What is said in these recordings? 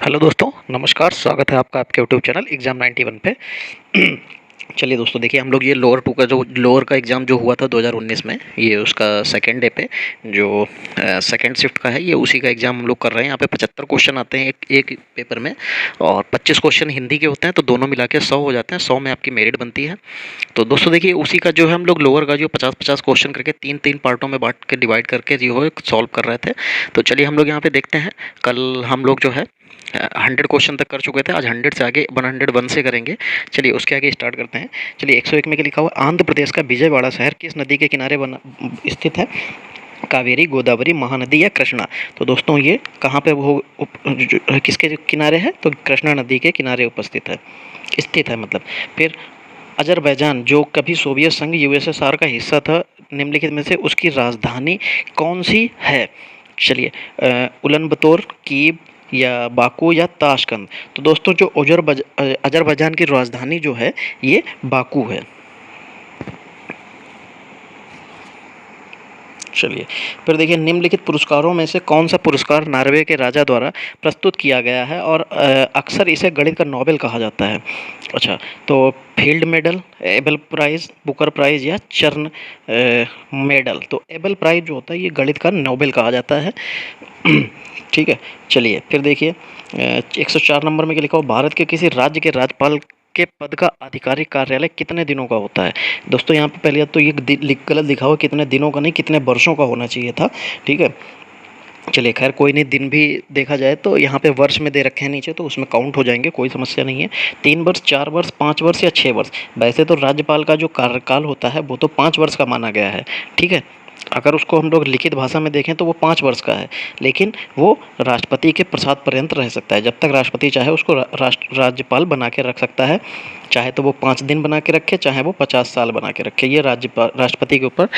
Hello दोस्तों, नमस्कार। स्वागत है आपका आपके यूट्यूब चैनल एग्ज़ाम 91 पे। चलिए दोस्तों, देखिए हम लोग ये लोअर टू का जो लोअर का एग्ज़ाम जो हुआ था 2019 में, ये उसका सेकेंड डे पे जो सेकेंड शिफ्ट का है, ये उसी का एग्ज़ाम हम लोग कर रहे हैं। यहाँ पे 75 क्वेश्चन आते हैं एक एक पेपर में, और 25 क्वेश्चन हिंदी के होते हैं, तो दोनों मिला के 100 हो जाते हैं। 100 में आपकी मेरिट बनती है। तो दोस्तों देखिए, उसी का जो है हम लोग लोअर का जो 50-50 क्वेश्चन करके तीन तीन पार्टों में बांट के डिवाइड करके जो है सॉल्व कर रहे थे। तो चलिए हम लोग यहाँ पे देखते हैं। कल हम लोग जो है 100 क्वेश्चन तक कर चुके थे। आज 100 से आगे 101 से करेंगे। चलिए उसके आगे स्टार्ट करते हैं। चलिए 101 में क्या लिखा हुआ, आंध्र प्रदेश का विजयवाड़ा शहर किस नदी के किनारे बना स्थित है? कावेरी, गोदावरी, महानदी या कृष्णा? तो दोस्तों ये कहाँ पे किसके किनारे है? तो कृष्णा नदी के किनारे उपस्थित है, स्थित है मतलब। फिर अजरबैजान जो कभी सोवियत संघ यूएसएसआर का हिस्सा था, निम्नलिखित में से उसकी राजधानी कौन सी है? चलिए उलानबतर, कीव या बाकू या ताशकंद? तो दोस्तों जो अजरबैजान की राजधानी जो है ये बाकू है। चलिए फिर देखिए, निम्नलिखित पुरस्कारों में से कौन सा पुरस्कार नॉर्वे के राजा द्वारा प्रस्तुत किया गया है और अक्सर इसे गणित का नोबेल कहा जाता है? अच्छा, तो Field medal, Abel prize, Booker prize या चर्न मेडल? तो एबल प्राइज जो होता है ये गणित का नोबेल कहा जाता है। ठीक है। चलिए फिर देखिए 104 नंबर में क्या लिखा हो, भारत के किसी राज्य के राज्यपाल के पद का आधिकारिक कार्यालय कितने दिनों का होता है? दोस्तों यहाँ पे पहले तो ये गलत लिखा हुआ, कितने दिनों का नहीं कितने वर्षों का होना चाहिए था। ठीक है। चलिए खैर कोई नहीं, दिन भी देखा जाए तो यहाँ पे वर्ष में दे रखे हैं नीचे, तो उसमें काउंट हो जाएंगे, कोई समस्या नहीं है। 3 वर्ष, 4 वर्ष, 5 वर्ष या 6 वर्ष? वैसे तो राज्यपाल का जो कार्यकाल होता है वो तो 5 वर्ष का माना गया है। ठीक है। अगर उसको हम लोग लिखित भाषा में देखें तो वो 5 वर्ष का है, लेकिन वो राष्ट्रपति के प्रसाद पर्यंत रह सकता है। जब तक राष्ट्रपति चाहे उसको राज्यपाल बना के रख सकता है। चाहे तो वो 5 दिन बना के रखे, चाहे वो 50 साल बना के रखे, ये राष्ट्रपति के ऊपर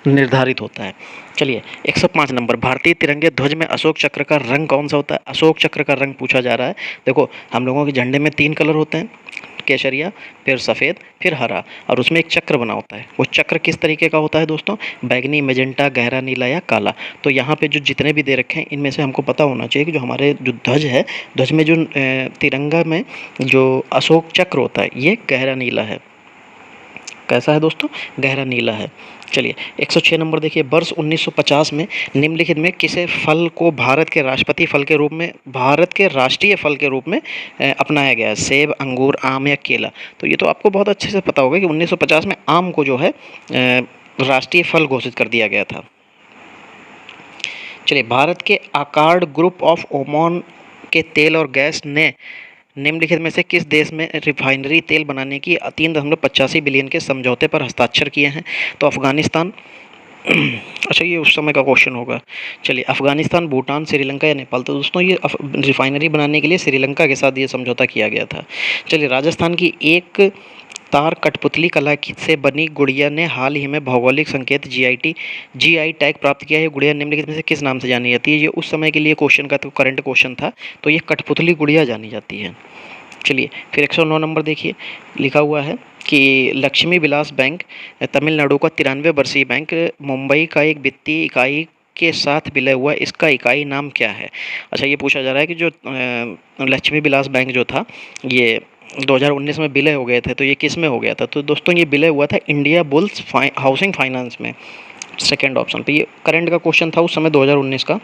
निर्धारित होता है। चलिए 105 नंबर, भारतीय तिरंगे ध्वज में अशोक चक्र का रंग कौन सा होता है? अशोक चक्र का रंग पूछा जा रहा है। देखो हम लोगों के झंडे में 3 कलर होते हैं, केसरिया, फिर सफ़ेद, फिर हरा, और उसमें एक चक्र बना होता है। वो चक्र किस तरीके का होता है दोस्तों? बैगनी, मैजेंटा, गहरा नीला या काला? तो यहाँ पे जो जितने भी दे रखे हैं इनमें से हमको पता होना चाहिए कि जो हमारे जो ध्वज है, ध्वज में जो तिरंगा में जो अशोक चक्र होता है ये गहरा नीला है। कैसा है दोस्तों? गहरा नीला है। चलिए 106 नंबर देखिए, वर्ष 1950 में निम्नलिखित में किसे फल को भारत के राष्ट्रपति फल के रूप में, भारत के राष्ट्रीय फल के रूप में अपनाया गया है? सेब, अंगूर, आम या केला? तो ये तो आपको बहुत अच्छे से पता होगा कि 1950 में आम को जो है राष्ट्रीय फल घोषित कर दिया गया था। चलिए, भारत के आकार्ड ग्रुप ऑफ ओमान के तेल और गैस ने निम्नलिखित में से किस देश में रिफाइनरी तेल बनाने की 3.85 बिलियन के समझौते पर हस्ताक्षर किए हैं? तो अफगानिस्तान। अच्छा, ये उस समय का क्वेश्चन होगा। चलिए, अफगानिस्तान, भूटान, श्रीलंका या नेपाल? तो दोस्तों ये रिफाइनरी बनाने के लिए श्रीलंका के साथ ये समझौता किया गया था। चलिए, राजस्थान की एक तार कठपुतली कला से बनी गुड़िया ने हाल ही में भौगोलिक संकेत जीआई टैग प्राप्त किया है। गुड़िया निम्नलिखित में से किस नाम से जानी जाती है? ये उस समय के लिए क्वेश्चन का तो करंट क्वेश्चन था, तो ये कठपुतली गुड़िया जानी जाती है। चलिए फिर 109 नंबर देखिए, लिखा हुआ है कि लक्ष्मी विलास बैंक तमिलनाडु का 93 वर्षीय बैंक मुंबई का एक वित्तीय इकाई के साथ विलय हुआ, इसका इकाई नाम क्या है? अच्छा, ये पूछा जा रहा है कि जो लक्ष्मी विलास बैंक जो था ये 2019 में विलय हो गए थे, तो ये किस में हो गया था? तो दोस्तों ये विलय हुआ था इंडिया बुल्स हाउसिंग फाइनेंस में, सेकेंड ऑप्शन पे। ये करंट का क्वेश्चन था उस समय 2019 का।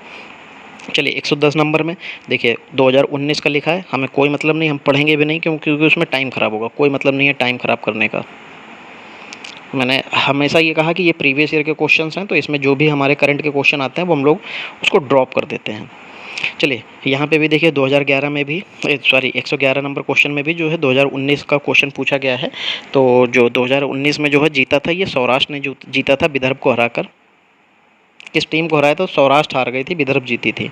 चलिए 110 नंबर में देखिए, 2019 का लिखा है, हमें कोई मतलब नहीं, हम पढ़ेंगे भी नहीं क्योंकि उसमें टाइम ख़राब होगा। कोई मतलब नहीं है टाइम ख़राब करने का। मैंने हमेशा ये कहा कि ये प्रीवियस ईयर के क्वेश्चंस हैं, तो इसमें जो भी हमारे करंट के क्वेश्चन आते हैं वो हम लोग उसको ड्रॉप कर देते हैं। चलिए यहाँ पे भी देखिए 2011 में भी 111 नंबर क्वेश्चन में भी जो है 2019 का क्वेश्चन पूछा गया है। तो जो 2019 में जो है जीता था ये सौराष्ट्र ने जो जीता था विदर्भ को हराकर। किस टीम को हराया? तो सौराष्ट्र हार गई थी, विदर्भ जीती थी।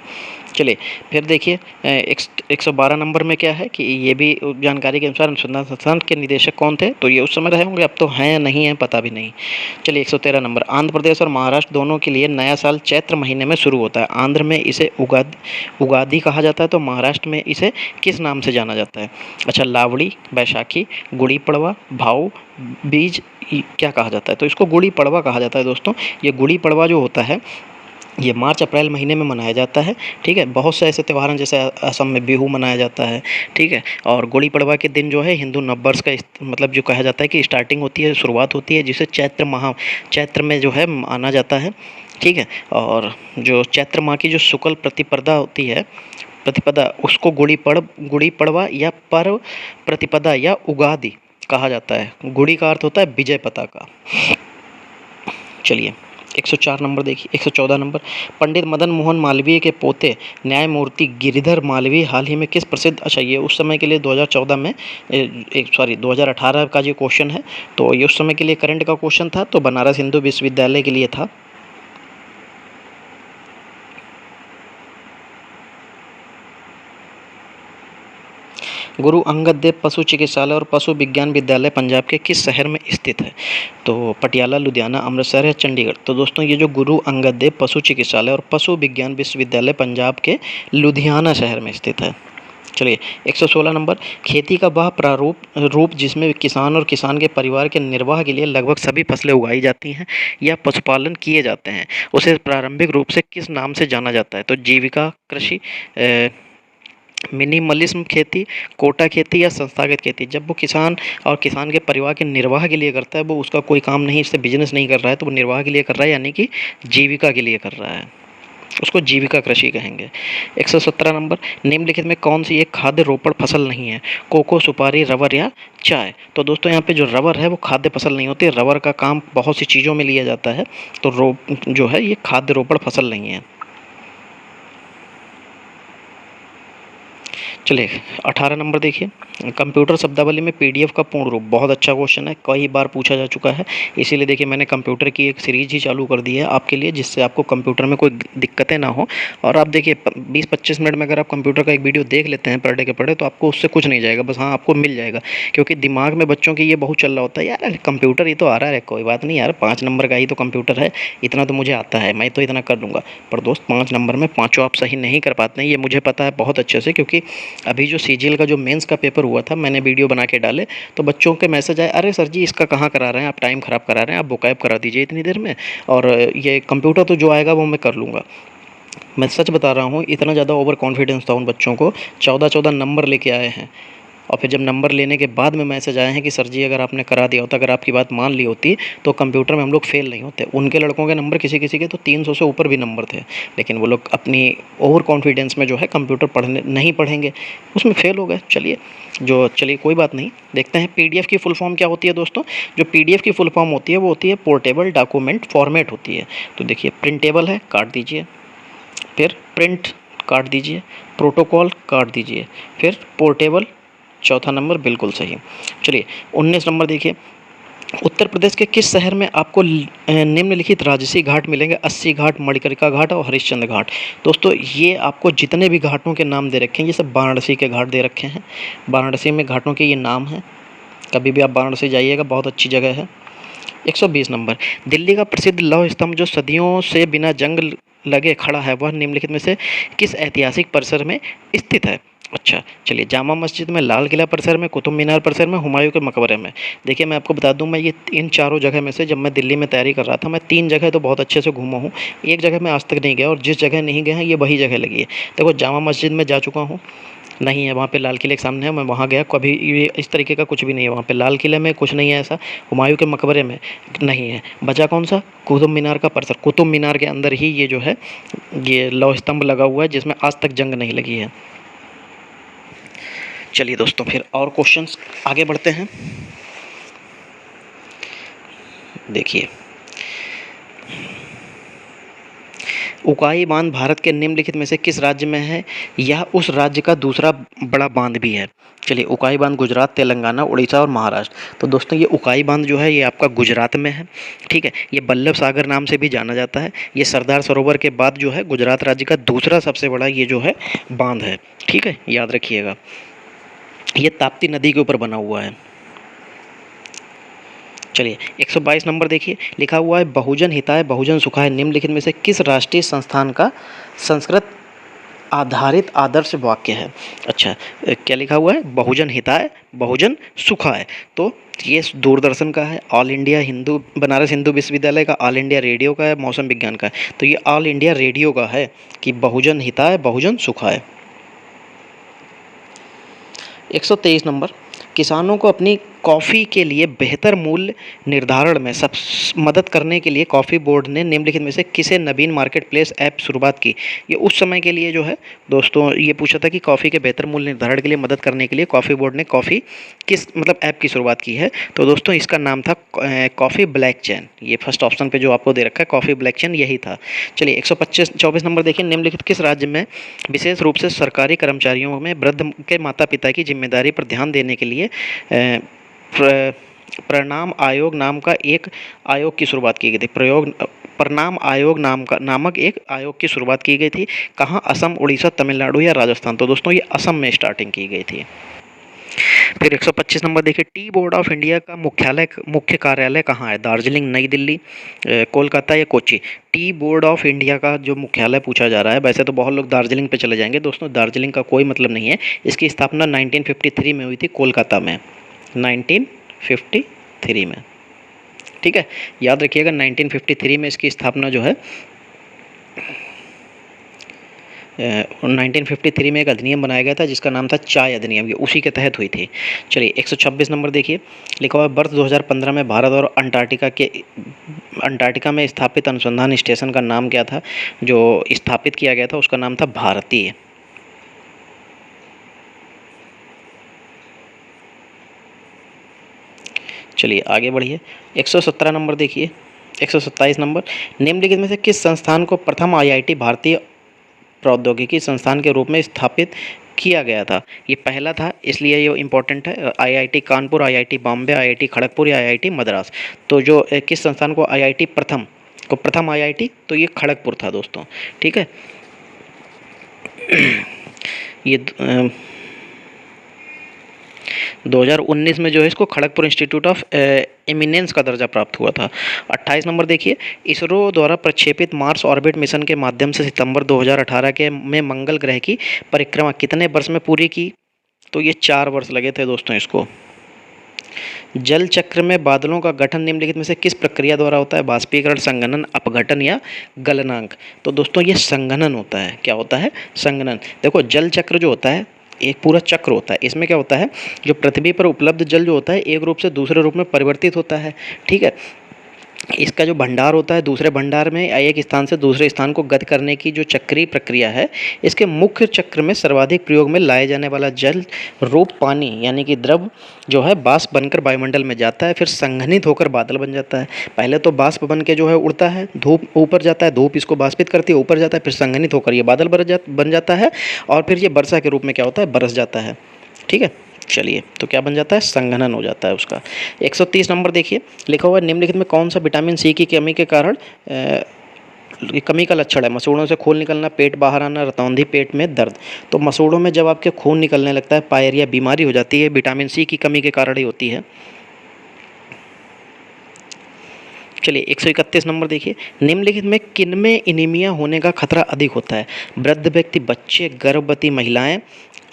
चलिए फिर देखिए 112 नंबर में क्या है कि ये भी जानकारी के अनुसार अनुसंधान संस्थान के निदेशक कौन थे? तो ये उस समय रहे होंगे, अब तो हैं या नहीं हैं पता भी नहीं। चलिए 113 नंबर, आंध्र प्रदेश और महाराष्ट्र दोनों के लिए नया साल चैत्र महीने में शुरू होता है। आंध्र में इसे उगादी कहा जाता है, तो महाराष्ट्र में इसे किस नाम से जाना जाता है? अच्छा, लावड़ी, बैसाखी, गुड़ी पड़वा, भाऊ बीज क्या कहा जाता है? तो इसको गुड़ी पड़वा कहा जाता है दोस्तों। ये गुड़ी पड़वा जो होता है ये मार्च अप्रैल महीने में मनाया जाता है। ठीक है, बहुत से ऐसे त्यौहार हैं जैसे असम में बिहू मनाया जाता है। ठीक है, और गुड़ी पड़वा के दिन जो है हिंदू नववर्ष का मतलब जो कहा जाता है कि स्टार्टिंग होती है, शुरुआत होती है, जिसे चैत्र में जो है माना जाता है। ठीक है, और जो चैत्र माह की जो शुक्ल प्रतिपदा होती है, प्रतिपदा, उसको गुड़ी पड़वा या पर्व प्रतिपदा या उगादि कहा जाता है। गुड़ी का अर्थ होता है विजय पताका। चलिए 104 नंबर देखिए, 114 नंबर, पंडित मदन मोहन मालवीय के पोते न्यायमूर्ति गिरिधर मालवीय हाल ही में किस प्रसिद्ध, अच्छा ये उस समय के लिए 2014 में 2018 का जो क्वेश्चन है, तो ये उस समय के लिए करंट का क्वेश्चन था, तो बनारस हिंदू विश्वविद्यालय के लिए था। गुरु अंगद देव पशु चिकित्सालय और पशु विज्ञान विद्यालय पंजाब के किस शहर में स्थित है? तो पटियाला, लुधियाना, अमृतसर या चंडीगढ़। तो दोस्तों ये जो गुरु अंगद देव पशु चिकित्सालय और पशु विज्ञान विश्वविद्यालय पंजाब के लुधियाना शहर में स्थित है। चलिए 116 नंबर, खेती का वह रूप जिसमें किसान और किसान के परिवार के निर्वाह के लिए लगभग सभी फसलें उगाई जाती हैं या पशुपालन किए जाते हैं, उसे प्रारंभिक रूप से किस नाम से जाना जाता है? तो जीविका कृषि, मिनिमलिज्म खेती, कोटा खेती या संस्थागत खेती। जब वो किसान और किसान के परिवार के निर्वाह के लिए करता है, वो उसका कोई काम नहीं, इससे बिजनेस नहीं कर रहा है, तो वो निर्वाह के लिए कर रहा है, यानी कि जीविका के लिए कर रहा है, उसको जीविका कृषि कहेंगे। 117 नंबर, निम्नलिखित में कौन सी एक खाद्य रोपण फसल नहीं है? कोको, सुपारी, रबर या चाय। तो दोस्तों यहाँ पे जो रबर है वो खाद्य फसल नहीं होती, रबर का काम बहुत सी चीज़ों में लिया जाता है, तो जो है ये खाद्य रोपण फसल नहीं है। चलिए 18 नंबर देखिए, कंप्यूटर शब्दावली में पीडीएफ का पूर्ण रूप। बहुत अच्छा क्वेश्चन है, कई बार पूछा जा चुका है, इसीलिए देखिए मैंने कंप्यूटर की एक सीरीज ही चालू कर दी है आपके लिए, जिससे आपको कंप्यूटर में कोई दिक्कतें ना हो। और आप देखिए 20-25 मिनट में अगर आप कंप्यूटर का एक वीडियो देख लेते हैं पर डे के पढ़े, तो आपको उससे कुछ नहीं जाएगा, बस हाँ आपको मिल जाएगा। क्योंकि दिमाग में बच्चों की ये बहुत चल रहा होता है, यार कंप्यूटर ही तो आ रहा है, कोई बात नहीं यार, 5 नंबर का ही तो कंप्यूटर है, इतना तो मुझे आता है, मैं तो इतना कर लूँगा। पर दोस्त 5 नंबर में पाँचों आप सही नहीं कर पाते हैं, ये मुझे पता है बहुत अच्छे से, क्योंकि अभी जो सीजीएल का जो मेंस का पेपर हुआ था, मैंने वीडियो बना के डाले, तो बच्चों के मैसेज आए, अरे सर जी इसका कहाँ करा रहे हैं आप, टाइम ख़राब करा रहे हैं, आप वोकैब करा दीजिए इतनी देर में, और ये कंप्यूटर तो जो आएगा वो मैं कर लूँगा। मैं सच बता रहा हूँ, इतना ज़्यादा ओवर कॉन्फिडेंस था उन बच्चों को, 14-14 नंबर लेके आए हैं। और फिर जब नंबर लेने के बाद में मैसेज आए हैं कि सर जी अगर आपने करा दिया होता, अगर आपकी बात मान ली होती, तो कंप्यूटर में हम लोग फेल नहीं होते। उनके लड़कों के नंबर किसी किसी के तो 300 से ऊपर भी नंबर थे, लेकिन वो लोग अपनी ओवर कॉन्फिडेंस में जो है कंप्यूटर नहीं पढ़ेंगे, उसमें फेल हो गए। चलिए कोई बात नहीं, देखते हैं पीडीएफ की फुल फॉर्म क्या होती है दोस्तों। जो पीडीएफ की फुल फॉर्म होती है वो होती है पोर्टेबल डॉक्यूमेंट फॉर्मेट होती है। तो देखिए प्रिंटेबल है, काट दीजिए, फिर प्रिंट काट दीजिए, प्रोटोकॉल काट दीजिए, फिर पोर्टेबल, चौथा नंबर बिल्कुल सही। चलिए 19 नंबर देखिए, उत्तर प्रदेश के किस शहर में आपको निम्नलिखित राजसी घाट मिलेंगे? 80 घाट, मणिकर्णिका घाट और हरिश्चंद्र घाट। दोस्तों ये आपको जितने भी घाटों के नाम दे रखे हैं, ये सब वाराणसी के घाट दे रखे हैं, वाराणसी में घाटों के ये नाम हैं, कभी भी आप वाराणसी जाइएगा, बहुत अच्छी जगह है। 120 नंबर, दिल्ली का प्रसिद्ध लौह स्तंभ जो सदियों से बिना जंग लगे खड़ा है, वह निम्नलिखित में से किस ऐतिहासिक परिसर में स्थित है? अच्छा चलिए, जामा मस्जिद में, लाल किला परिसर में, कुतुब मीनार परिसर में, हुमायूं के मकबरे में। देखिए मैं आपको बता दूं, मैं ये इन चारों जगह में से, जब मैं दिल्ली में तैयारी कर रहा था, मैं 3 जगह तो बहुत अच्छे से घूमा हूँ, एक जगह मैं आज तक नहीं गया, और जिस जगह नहीं गया है ये वही जगह लगी है। देखो जामा मस्जिद में जा चुका हूँ, नहीं है वहाँ पे, लाल किले के सामने है, मैं वहाँ गया, कभी ये इस तरीके का कुछ भी नहीं है वहाँ पे, लाल किले में कुछ नहीं है ऐसा, हुमायूं के मकबरे में नहीं है, बचा कौन सा? कुतुब मीनार का परिसर। कुतुब मीनार के अंदर ही ये जो है ये लौह स्तंभ लगा हुआ है, जिसमें आज तक जंग नहीं लगी है। चलिए दोस्तों फिर और क्वेश्चंस आगे बढ़ते हैं। देखिए उकाई बांध भारत के निम्नलिखित में से किस राज्य में है? यह उस राज्य का दूसरा बड़ा बांध भी है। चलिए उकाई बांध गुजरात, तेलंगाना, उड़ीसा और महाराष्ट्र। तो दोस्तों ये उकाई बांध जो है ये आपका गुजरात में है। ठीक है, ये बल्लभ सागर नाम से भी जाना जाता है। ये सरदार सरोवर के बाद जो है गुजरात राज्य का दूसरा सबसे बड़ा ये जो है बांध है। ठीक है, याद रखिएगा, ये ताप्ती नदी के ऊपर बना हुआ है। चलिए 122 नंबर देखिए, लिखा हुआ है बहुजन हिताय बहुजन सुखाय निम्नलिखित में से किस राष्ट्रीय संस्थान का संस्कृत आधारित आदर्श वाक्य है। अच्छा, क्या लिखा हुआ है? बहुजन हिताय, बहुजन सुखाय। तो ये दूरदर्शन का है, ऑल इंडिया हिंदू, बनारस हिंदू विश्वविद्यालय का, ऑल इंडिया रेडियो का है, मौसम विज्ञान का है। तो ये ऑल इंडिया रेडियो का है कि बहुजन हिताय, बहुजन सुखाय। 123 नंबर, किसानों को अपनी कॉफ़ी के लिए बेहतर मूल्य निर्धारण में सब मदद करने के लिए कॉफ़ी बोर्ड ने निम्नलिखित में से किसे नवीन मार्केट प्लेस ऐप शुरुआत की? ये उस समय के लिए जो है दोस्तों, ये पूछा था कि कॉफ़ी के बेहतर मूल्य निर्धारण के लिए मदद करने के लिए कॉफ़ी बोर्ड ने कॉफ़ी किस मतलब ऐप की शुरुआत की है? तो दोस्तों इसका नाम था कॉफ़ी ब्लैक चेन। ये फर्स्ट ऑप्शन पे जो आपको दे रखा है कॉफ़ी ब्लैक चेन, यही था। चलिए 124 नंबर देखिए, निम्नलिखित किस राज्य में विशेष रूप से सरकारी कर्मचारियों में वृद्ध के माता पिता की जिम्मेदारी पर ध्यान देने के लिए प्रणाम आयोग नाम का एक आयोग की शुरुआत की गई थी? प्रणाम आयोग नामक एक आयोग की शुरुआत की गई थी। कहाँ? असम, उड़ीसा, तमिलनाडु या राजस्थान? तो दोस्तों ये असम में स्टार्टिंग की गई थी। फिर 125 नंबर देखिए, टी बोर्ड ऑफ इंडिया का मुख्य कार्यालय कहाँ है? दार्जिलिंग, नई दिल्ली, कोलकाता या Kochi? Tea board of India का जो मुख्यालय पूछा जा रहा है, वैसे तो बहुत लोग दार्जिलिंग पे चले जाएंगे दोस्तों, दार्जिलिंग का कोई मतलब नहीं है। इसकी स्थापना 1953 में हुई थी, कोलकाता में, 1953 में। ठीक है, याद रखिएगा 1953 में इसकी स्थापना जो है 1953 में एक अधिनियम बनाया गया था जिसका नाम था चाय अधिनियम, ये उसी के तहत हुई थी। चलिए 126 नंबर देखिए, लिखा हुआ है वर्ष 2015 में भारत और अंटार्कटिका में स्थापित अनुसंधान स्टेशन का नाम क्या था? जो स्थापित किया गया था उसका नाम था भारतीय। चलिए आगे बढ़िए, 117 नंबर देखिए, 127 नंबर, निम्नलिखित में से किस संस्थान को प्रथम आईआईटी भारतीय प्रौद्योगिकी संस्थान के रूप में स्थापित किया गया था? ये पहला था इसलिए ये इम्पोर्टेंट है। IIT Kanpur, IIT Bombay, IIT Kharagpur या आईआईटी मद्रास? तो जो किस संस्थान को आईआईटी प्रथम आईआईटी, तो ये खड़गपुर था दोस्तों। ठीक है, ये 2019 में जो है इसको खड़गपुर इंस्टीट्यूट ऑफ एमिनेंस का दर्जा प्राप्त हुआ था। 28 नंबर देखिए, इसरो द्वारा प्रक्षेपित मार्स ऑर्बिट मिशन के माध्यम से सितंबर 2018 में मंगल ग्रह की परिक्रमा कितने वर्ष में पूरी की? तो ये 4 वर्ष लगे थे दोस्तों इसको। जल चक्र में बादलों का गठन निम्नलिखित में से किस प्रक्रिया द्वारा होता है? बाष्पीकरण, संघनन, अपघटन या गलनांक? तो दोस्तों ये संघनन होता है। क्या होता है? संघनन। देखो जल चक्र जो होता है एक पूरा चक्र होता है, इसमें क्या होता है, जो पृथ्वी पर उपलब्ध जल जो होता है एक रूप से दूसरे रूप में परिवर्तित होता है। ठीक है, इसका जो भंडार होता है दूसरे भंडार में एक स्थान से दूसरे स्थान को गति करने की जो चक्रीय प्रक्रिया है, इसके मुख्य चक्र में सर्वाधिक प्रयोग में लाए जाने वाला जल रूप पानी यानी कि द्रव जो है वाष्प बनकर वायुमंडल में जाता है, फिर संघनित होकर बादल बन जाता है। पहले तो वाष्प बन के जो है उड़ता है, धूप ऊपर जाता है, धूप इसको वाष्पित करती है, ऊपर जाता है, फिर संघनित होकर ये बादल बन जाता है और फिर ये वर्षा के रूप में क्या होता है, बरस जाता है। ठीक है, चलिए तो क्या बन जाता है, संघनन हो जाता है उसका। 130 नंबर देखिए, लिखा हुआ है निम्नलिखित में कौन सा विटामिन सी की कमी के कारण कमी का लक्षण है? मसूड़ों से खून निकलना, पेट बाहर आना, रतौंधी, पेट में दर्द। तो मसूड़ों में जब आपके खून निकलने लगता है, पायरिया बीमारी हो जाती है, विटामिन सी की कमी के कारण ही होती है। चलिए 131 नंबर देखिए, निम्नलिखित में किनमें एनीमिया होने का खतरा अधिक होता है? वृद्ध व्यक्ति, बच्चे, गर्भवती महिलाएं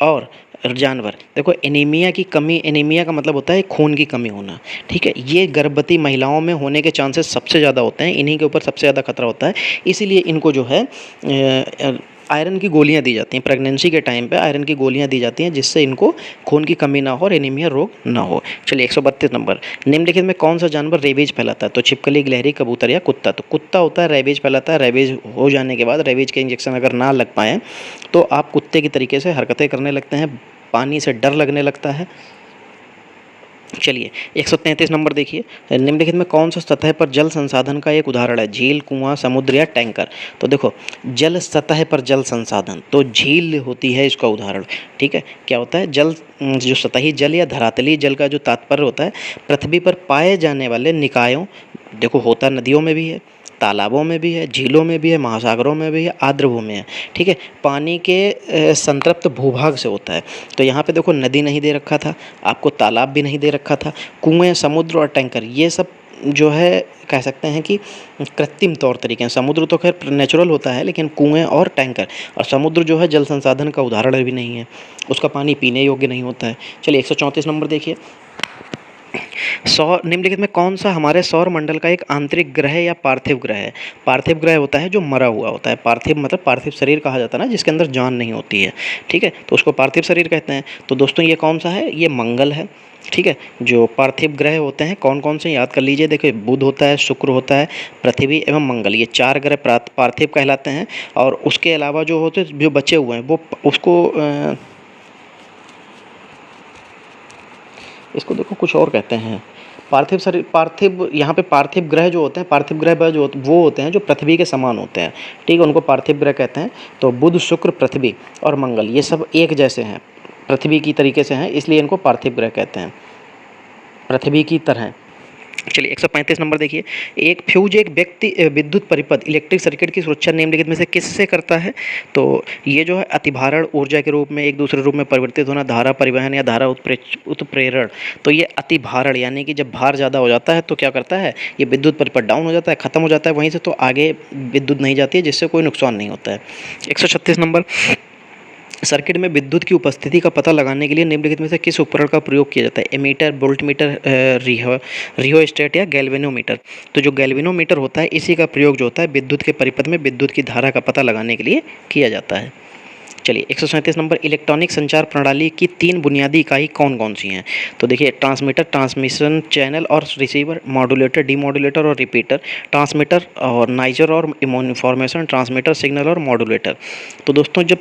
और जानवर। देखो एनीमिया की कमी, एनीमिया का मतलब होता है खून की कमी होना। ठीक है, ये गर्भवती महिलाओं में होने के चांसेस सबसे ज़्यादा होते हैं, इन्हीं के ऊपर सबसे ज़्यादा खतरा होता है, इसीलिए इनको जो है आयरन की गोलियां दी जाती हैं। प्रेगनेंसी के टाइम पे आयरन की गोलियां दी जाती हैं जिससे इनको खून की कमी ना हो और एनीमिया रोग ना हो। चलिए 132 नंबर, निम्नलिखित में कौन सा जानवर रेबीज फैलाता है? तो छिपकली, गिलहरी, कबूतर या कुत्ता? तो कुत्ता होता है रेबीज फैलाता है। रेबीज हो जाने के बाद रेबीज के इंजेक्शन अगर ना लग पाएँ तो आप कुत्ते की तरीके से हरकतें करने लगते हैं, पानी से डर लगने लगता है। चलिए 133 नंबर देखिए, निम्नलिखित में कौन सा सतह पर जल संसाधन का एक उदाहरण है? झील, कुआं, समुद्र या टैंकर? तो देखो जल सतह पर जल संसाधन, तो झील होती है इसका उदाहरण। ठीक है, क्या होता है, जल जो सतही जल या धरातलीय जल का जो तात्पर्य होता है पृथ्वी पर पाए जाने वाले निकायों, देखो होता नदियों में भी है, तालाबों में भी है, झीलों में भी है, महासागरों में भी है, आर्द्र भूमि है। ठीक है, पानी के संतृप्त भूभाग से होता है। तो यहाँ पे देखो नदी नहीं दे रखा था आपको, तालाब भी नहीं दे रखा था, कुएं, समुद्र और टैंकर ये सब जो है कह सकते हैं कि कृत्रिम तौर तरीके हैं। समुद्र तो खैर नेचुरल होता है, लेकिन कुएँ और टैंकर, और समुद्र जो है जल संसाधन का उदाहरण भी नहीं है, उसका पानी पीने योग्य नहीं होता है। चलिए 134 नंबर देखिए, सौर निम्नलिखित में कौन सा हमारे सौर मंडल का एक आंतरिक ग्रह या पार्थिव ग्रह है? पार्थिव ग्रह होता है जो मरा हुआ होता है, पार्थिव मतलब पार्थिव शरीर कहा जाता है ना, जिसके अंदर जान नहीं होती है, ठीक है, तो उसको पार्थिव शरीर कहते हैं। तो दोस्तों ये कौन सा है? ये मंगल है, ठीक है। जो पार्थिव ग्रह होते हैं कौन कौन से याद कर लीजिए, देखिए बुध होता है, शुक्र होता है, पृथ्वी एवं मंगल, ये 4 ग्रह पार्थिव कहलाते हैं। और उसके अलावा जो होते जो बचे हुए हैं वो उसको इसको देखो कुछ और कहते हैं, पार्थिव शरीर, पार्थिव, यहाँ पे पार्थिव ग्रह जो होते हैं, पार्थिव ग्रह जो वो होते हैं जो पृथ्वी के समान होते हैं, ठीक है, उनको पार्थिव ग्रह कहते हैं। तो बुध, शुक्र, पृथ्वी और मंगल ये सब एक जैसे हैं, पृथ्वी की तरीके से हैं, इसलिए इनको पार्थिव ग्रह कहते हैं, पृथ्वी की तरह। चलिए 135 नंबर देखिए, एक फ्यूज एक व्यक्ति विद्युत परिपथ इलेक्ट्रिक सर्किट की सुरक्षा निम्नलिखित में से किससे करता है? तो ये जो है अतिभारण ऊर्जा के रूप में एक दूसरे रूप में परिवर्तित होना, धारा परिवहन या धारा उत्प्रेरण। तो ये अतिभारण यानी कि जब भार ज़्यादा हो जाता है तो क्या करता है, ये विद्युत परिपथ डाउन हो जाता है, ख़त्म हो जाता है वहीं से, तो आगे विद्युत नहीं जाती है, जिससे कोई नुकसान नहीं होता है। 136 नंबर, सर्किट में विद्युत की उपस्थिति का पता लगाने के लिए निम्नलिखित में से किस उपकरण का प्रयोग किया जाता है? एमीटर, वोल्टमीटर, रियोस्टेट या गैल्वेनोमीटर। तो जो गैल्वेनोमीटर होता है इसी का प्रयोग जो होता है विद्युत के परिपथ में विद्युत की धारा का पता लगाने के लिए किया जाता है। चलिए 137 नंबर, इलेक्ट्रॉनिक संचार प्रणाली की 3 बुनियादी इकाई कौन कौन सी हैं? तो देखिए ट्रांसमीटर, ट्रांसमिशन चैनल और रिसीवर, मॉड्यूलेटर, डीमॉड्यूलेटर और रिपीटर, ट्रांसमीटर और नाइजर और इंफॉर्मेशन ट्रांसमीटर, सिग्नल और मॉड्यूलेटर। तो दोस्तों जब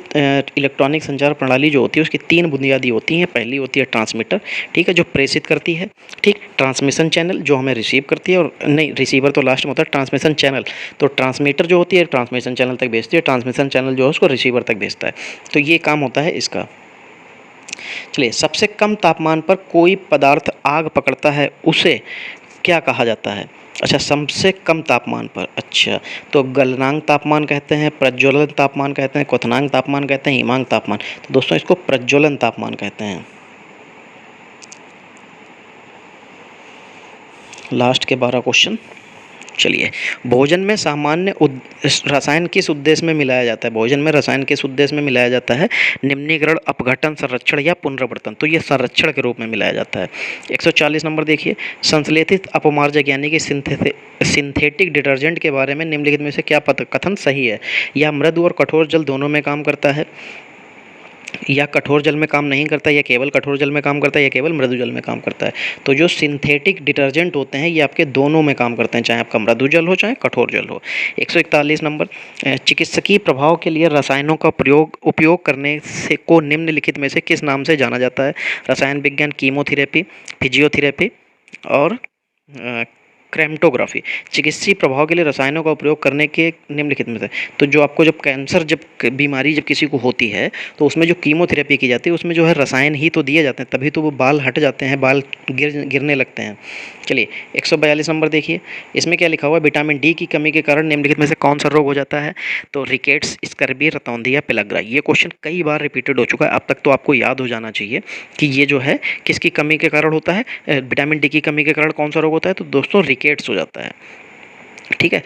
इलेक्ट्रॉनिक संचार प्रणाली जो होती है उसकी 3 बुनियादी होती हैं। पहली होती है ट्रांसमीटर, ठीक है, जो प्रेषित करती है, ठीक, ट्रांसमिशन चैनल जो हमें रिसीव करती है, और नहीं रिसीवर तो लास्ट में होता है, ट्रांसमिशन चैनल, तो ट्रांसमीटर जो होती है ट्रांसमिशन चैनल तक भेजती है, ट्रांसमिशन चैनल जो है उसको रिसीवर तक भेजता है। तो ये काम होता है इसका। चलिए, सबसे कम तापमान पर कोई पदार्थ आग पकड़ता है उसे क्या कहा जाता है? अच्छा, सबसे कम तापमान पर, अच्छा, तो गलनांक तापमान कहते हैं, प्रज्वलन तापमान कहते हैं, क्वथनांक तापमान कहते हैं, हिमांक तापमान। तो दोस्तों इसको प्रज्वलन तापमान कहते हैं। लास्ट के 12 क्वेश्चन। चलिए, भोजन में सामान्य रसायन किस उद्देश्य में मिलाया जाता है? भोजन में रसायन किस उद्देश्य में मिलाया जाता है? निम्नीकरण, अपघटन, संरक्षण या पुनरावर्तन। तो ये संरक्षण के रूप में मिलाया जाता है। 140 नंबर देखिए, संश्लेषित अपमार्जक यानी कि सिंथेटिक डिटर्जेंट के बारे में निम्नलिखित में से क्या कथन सही है? या मृदु और कठोर जल दोनों में काम करता है, या कठोर जल में काम नहीं करता, या केवल कठोर जल में काम करता है, या केवल मृदु जल में काम करता है? तो जो सिंथेटिक डिटर्जेंट होते हैं ये आपके दोनों में काम करते हैं, चाहे आपका मृदु जल हो चाहे कठोर जल हो। 141 नंबर, चिकित्सकीय प्रभाव के लिए रसायनों का उपयोग करने से को निम्नलिखित में से किस नाम से जाना जाता है? रसायन विज्ञान, कीमोथेरेपी, फिजियोथेरेपी और क्रेमेटोग्राफी। चिकित्सीय प्रभाव के लिए रसायनों का उपयोग करने के निम्नलिखित में से, तो जो आपको जब कैंसर जब बीमारी जब किसी को होती है तो उसमें जो कीमोथेरेपी की जाती है उसमें जो है रसायन ही तो दिए जाते हैं, तभी तो वो बाल हट जाते हैं, बाल गिरने लगते हैं। चलिए 142 नंबर देखिए, इसमें क्या लिखा हुआ है? विटामिन डी की कमी के कारण निम्नलिखित में से कौन सा रोग हो जाता है? तो रिकेट्स, स्कर्वी, रतौंधी, पेलग्रा। ये क्वेश्चन कई बार रिपीटेड हो चुका है, अब तक तो आपको याद हो जाना चाहिए कि ये जो है किसकी कमी के कारण होता है, विटामिन डी की कमी के कारण कौन सा रोग होता है? तो दोस्तों रिकेट्स हो जाता है, ठीक है।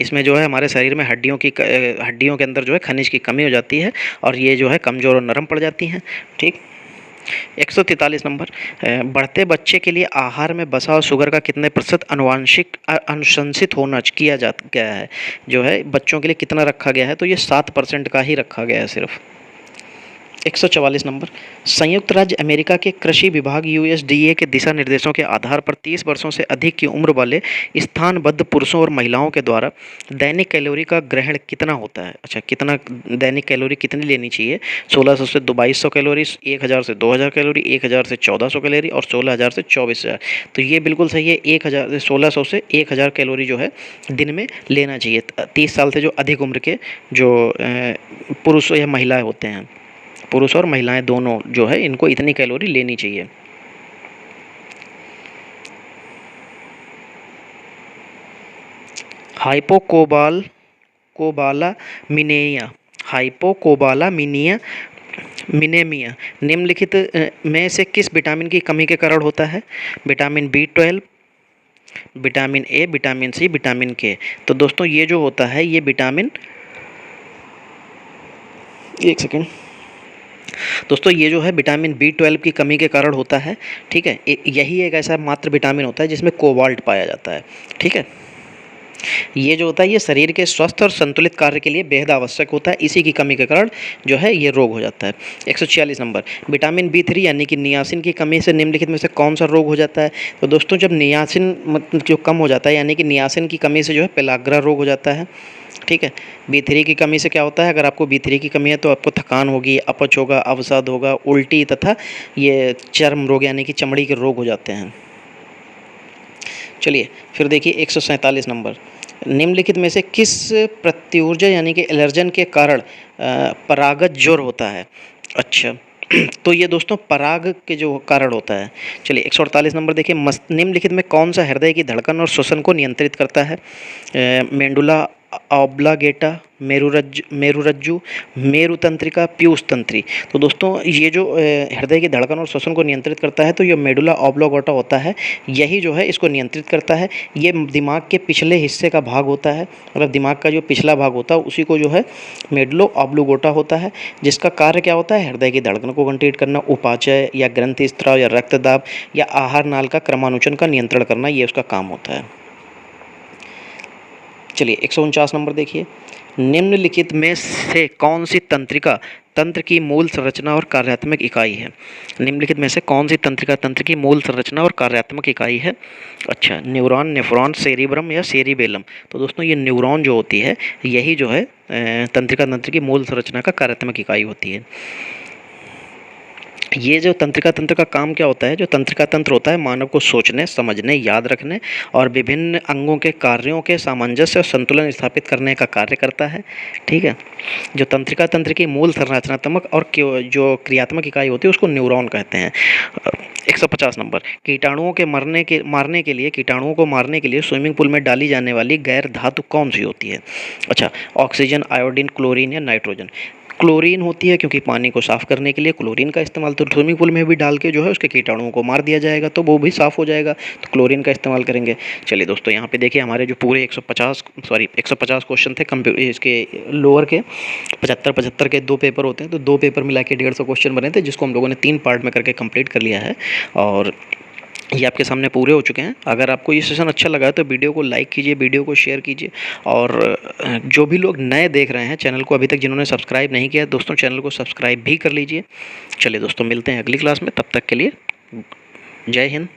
इसमें जो है हमारे शरीर में हड्डियों के अंदर जो है खनिज की कमी हो जाती है और ये जो है कमज़ोर और नरम पड़ जाती हैं, ठीक। 143 नंबर, बढ़ते बच्चे के लिए आहार में वसा और शुगर का कितने प्रतिशत अनुशंसित होना किया जा गया है? जो है बच्चों के लिए कितना रखा गया है? तो ये 7% का ही रखा गया है सिर्फ। 144 नंबर, संयुक्त राज्य अमेरिका के कृषि विभाग यूएसडीए के दिशा निर्देशों के आधार पर 30 वर्षों से अधिक की उम्र वाले स्थानबद्ध पुरुषों और महिलाओं के द्वारा दैनिक कैलोरी का ग्रहण कितना होता है? अच्छा, कितना दैनिक कैलोरी कितनी लेनी चाहिए? 1600 से 2200 कैलोरी, 1000 से 2000 कैलोरी, 1000 से 1400 कैलोरी और 16000 से 24000। तो ये बिल्कुल सही है, 1600 से 1000 कैलोरी जो है दिन में लेना चाहिए 30 साल से जो अधिक उम्र के जो पुरुष या महिलाएं होते हैं, पुरुष और महिलाएं दोनों जो है इनको इतनी कैलोरी लेनी चाहिए। हाइपोकोबालामिनेमिया निम्नलिखित में से किस विटामिन की कमी के कारण होता है? Vitamin B12, vitamin A, vitamin C, vitamin K. तो दोस्तों ये जो होता है ये विटामिन, एक सेकेंड दोस्तों, ये जो है विटामिन B12 की कमी के कारण होता है। ठीक है, यही एक ऐसा मात्र विटामिन होता है जिसमें कोबाल्ट पाया जाता है। ठीक है, ये जो होता है ये शरीर के स्वस्थ और संतुलित कार्य के लिए बेहद आवश्यक होता है। इसी की कमी के कारण जो है ये रोग हो जाता है। 146 नंबर, विटामिन B3 यानी कि नियासिन की कमी से निम्नलिखित में से कौन सा रोग हो जाता है? तो दोस्तों जब नियासिन जो कम हो जाता है यानी कि नियासिन की कमी से जो है पेलाग्रा रोग हो जाता है। ठीक है, B3 की कमी से क्या होता है? अगर आपको B3 की कमी है तो आपको थकान होगी, अपच होगा, अवसाद होगा, उल्टी तथा ये चर्म रोग यानी कि चमड़ी के रोग हो जाते हैं। चलिए फिर देखिए 147 नंबर, निम्नलिखित में से किस प्रत्युर्जा यानी कि एलर्जन के कारण परागत ज्वर होता है? अच्छा तो ये दोस्तों पराग के जो कारण होता है। चलिए 148 नंबर देखिए, निम्नलिखित में कौन सा हृदय की धड़कन और श्वसन को नियंत्रित करता है? मेंडुला ऑब्लागेटा, मेरुरज्जु, मेरुतंत्रिका, पीयूष तंत्री। तो दोस्तों ये जो हृदय की धड़कन और श्वसन को नियंत्रित करता है तो ये मेडुला ऑब्लागेटा होता है, यही जो है इसको नियंत्रित करता है। ये दिमाग के पिछले हिस्से का भाग होता है, मतलब दिमाग का जो पिछला भाग होता है उसी को जो है मेडुला ऑब्लागेटा होता है, जिसका कार्य क्या होता है? हृदय की धड़कन को कंट्रोल करना, उपाचय या ग्रंथि स्त्राव या रक्तदाब या आहार नाल का क्रमानुचन का नियंत्रण करना, ये उसका काम होता है। चलिए 149 नंबर देखिए, निम्नलिखित में से कौन सी तंत्रिका तंत्र की मूल संरचना और कार्यात्मक इकाई है? निम्नलिखित में से कौन सी तंत्रिका तंत्र की मूल संरचना और कार्यात्मक इकाई है? अच्छा, न्यूरॉन, नेफ्रॉन, सेरिब्रम या सेरिबेलम। तो दोस्तों ये न्यूरॉन जो होती है यही जो है तंत्रिका तंत्र की मूल संरचना का कार्यात्मक इकाई होती है। ये जो तंत्रिका तंत्र का काम क्या होता है? जो तंत्रिका तंत्र होता है मानव को सोचने, समझने, याद रखने और विभिन्न अंगों के कार्यों के सामंजस्य और संतुलन स्थापित करने का कार्य करता है। ठीक है, जो तंत्रिका तंत्र की मूल संरचनात्मक और जो क्रियात्मक इकाई होती है उसको न्यूरॉन कहते हैं। 150 नंबर, कीटाणुओं के मारने के लिए कीटाणुओं को मारने के लिए स्विमिंग पूल में डाली जाने वाली गैर धातु कौन सी होती है? अच्छा, ऑक्सीजन, आयोडीन, क्लोरीन या नाइट्रोजन। क्लोरीन होती है क्योंकि पानी को साफ़ करने के लिए क्लोरीन का इस्तेमाल, तो स्विमिंग पूल में भी डाल के जो है उसके कीटाणुओं को मार दिया जाएगा तो वो भी साफ़ हो जाएगा, तो क्लोरीन का इस्तेमाल करेंगे। चलिए दोस्तों यहाँ पे देखिए हमारे जो पूरे 150 क्वेश्चन थे कंप्यूटर इसके लोअर के 75 के 2 पेपर होते हैं, तो 2 पेपर मिला के 150 क्वेश्चन बने थे जिसको हम लोगों ने 3 पार्ट में करके कंप्लीट कर लिया है और ये आपके सामने पूरे हो चुके हैं। अगर आपको ये सेशन अच्छा लगा है तो वीडियो को लाइक कीजिए, वीडियो को शेयर कीजिए और जो भी लोग नए देख रहे हैं चैनल को अभी तक जिन्होंने सब्सक्राइब नहीं किया दोस्तों चैनल को सब्सक्राइब भी कर लीजिए। चलिए दोस्तों मिलते हैं अगली क्लास में, तब तक के लिए जय हिंद।